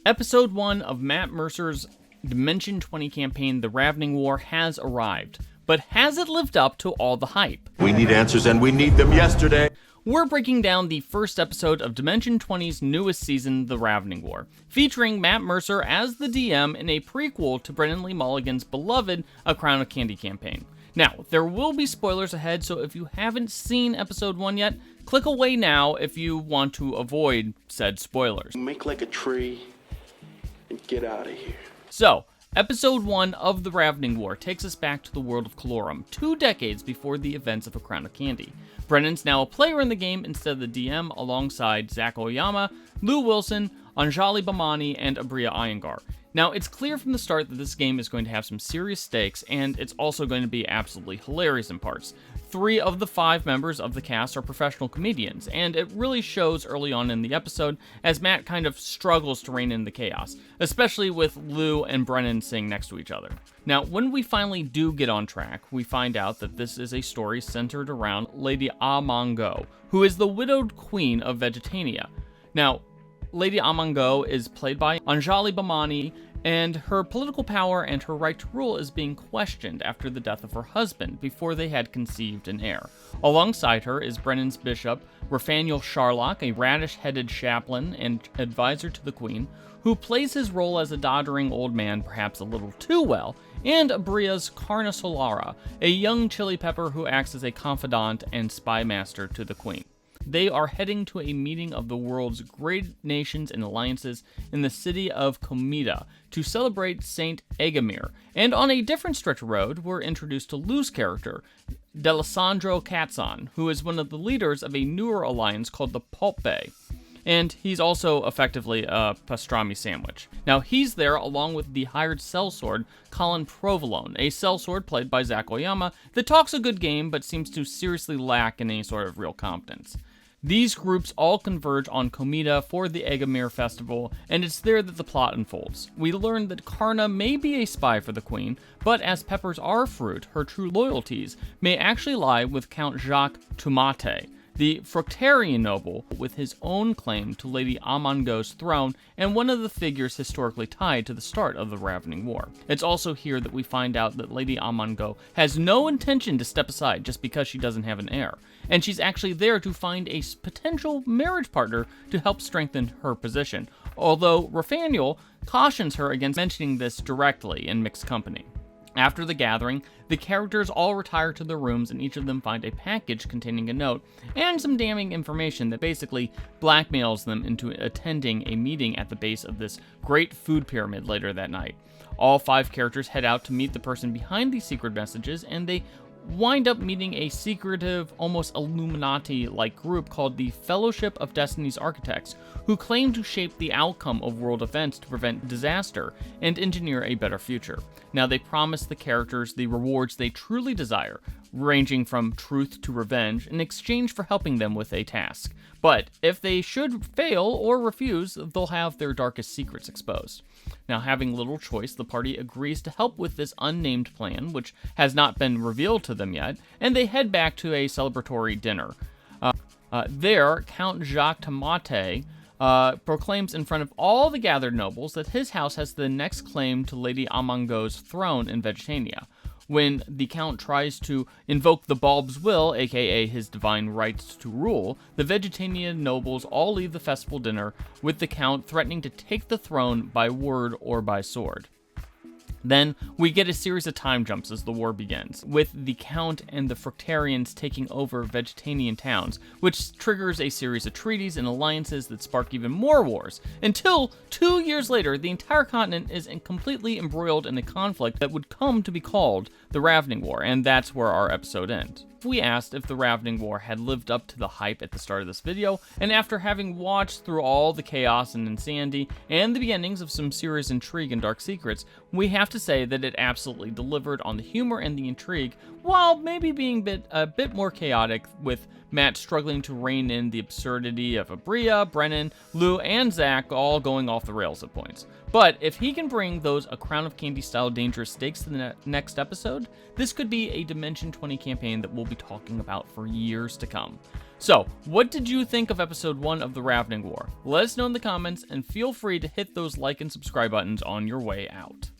Episode 1 of Matt Mercer's Dimension 20 campaign, The Ravening War, has arrived. But has it lived up to all the hype? We need answers, and we need them yesterday. We're breaking down the first episode of Dimension 20's newest season, The Ravening War, featuring Matt Mercer as the DM in a prequel to Brennan Lee Mulligan's beloved A Crown of Candy campaign. Now, there will be spoilers ahead, so if you haven't seen episode 1 yet, click away now if you want to avoid said spoilers. Make like a tree and get out of here. So, episode 1 of The Ravening War takes us back to the world of Calorum, 2 decades before the events of A Crown of Candy. Brennan's now a player in the game instead of the DM, alongside Zac Oyama, Lou Wilson, Anjali Bhimani, and Aabria Iyengar. Now, it's clear from the start that this game is going to have some serious stakes, and it's also going to be absolutely hilarious in parts. 3 of the 5 members of the cast are professional comedians, and it really shows early on in the episode as Matt kind of struggles to rein in the chaos, especially with Lou and Brennan sitting next to each other. Now, when we finally do get on track, we find out that this is a story centered around Lady Amango, who is the widowed queen of Vegetania. Now, Lady Amango is played by Anjali Bhimani, and her political power and her right to rule is being questioned after the death of her husband before they had conceived an heir. Alongside her is Brennan's bishop, Rafael Sharlock, a radish-headed chaplain and advisor to the queen, who plays his role as a doddering old man perhaps a little too well, and Abria's Carna Solara, a young chili pepper who acts as a confidant and spy master to the queen. They are heading to a meeting of the world's great nations and alliances in the city of Comida to celebrate Saint Agamir. And on a different stretch of road, we're introduced to Lou's character, D'Alessandro Katzon, who is one of the leaders of a newer alliance called the Pulpe. And he's also effectively a pastrami sandwich. Now, he's there along with the hired sellsword, Colin Provolone, a sellsword played by Zac Oyama that talks a good game but seems to seriously lack in any sort of real competence. These groups all converge on Comida for the Agamir festival, and it's there that the plot unfolds. We learn that Karna may be a spy for the queen, but as peppers are fruit, her true loyalties may actually lie with Count Jacques Tumate, the Fructarian noble with his own claim to Lady Amango's throne and one of the figures historically tied to the start of the Ravening War. It's also here that we find out that Lady Amango has no intention to step aside just because she doesn't have an heir, and she's actually there to find a potential marriage partner to help strengthen her position, although Rafael cautions her against mentioning this directly in mixed company. After the gathering, the characters all retire to their rooms and each of them find a package containing a note and some damning information that basically blackmails them into attending a meeting at the base of this great food pyramid later that night. All 5 characters head out to meet the person behind these secret messages, and they wind up meeting a secretive, almost Illuminati-like group called the Fellowship of Destiny's Architects, who claim to shape the outcome of world events to prevent disaster and engineer a better future. Now, they promise the characters the rewards they truly desire, ranging from truth to revenge, in exchange for helping them with a task. But if they should fail or refuse, they'll have their darkest secrets exposed. Now, having little choice, the party agrees to help with this unnamed plan, which has not been revealed to them yet, and they head back to a celebratory dinner. There, Count Jacques Tamate proclaims in front of all the gathered nobles that his house has the next claim to Lady Amango's throne in Vegetania. When the Count tries to invoke the Bulb's will, aka his divine rights to rule, the Vegetanian nobles all leave the festival dinner, with the Count threatening to take the throne by word or by sword. Then, we get a series of time jumps as the war begins, with the Count and the Fructarians taking over Vegetanian towns, which triggers a series of treaties and alliances that spark even more wars, until 2 years later, the entire continent is completely embroiled in a conflict that would come to be called the Ravening War, and that's where our episode ends. We asked if the Ravening War had lived up to the hype at the start of this video, and after having watched through all the chaos and insanity, and the beginnings of some serious intrigue and dark secrets, we have to say that it absolutely delivered on the humor and the intrigue, while maybe being a bit more chaotic with Matt struggling to rein in the absurdity of Aabria, Brennan, Lou, and Zac all going off the rails at points. But if he can bring those A Crown of Candy-style dangerous stakes to the next episode, this could be a Dimension 20 campaign that we'll be talking about for years to come. So, what did you think of episode 1 of The Ravening War? Let us know in the comments, and feel free to hit those like and subscribe buttons on your way out.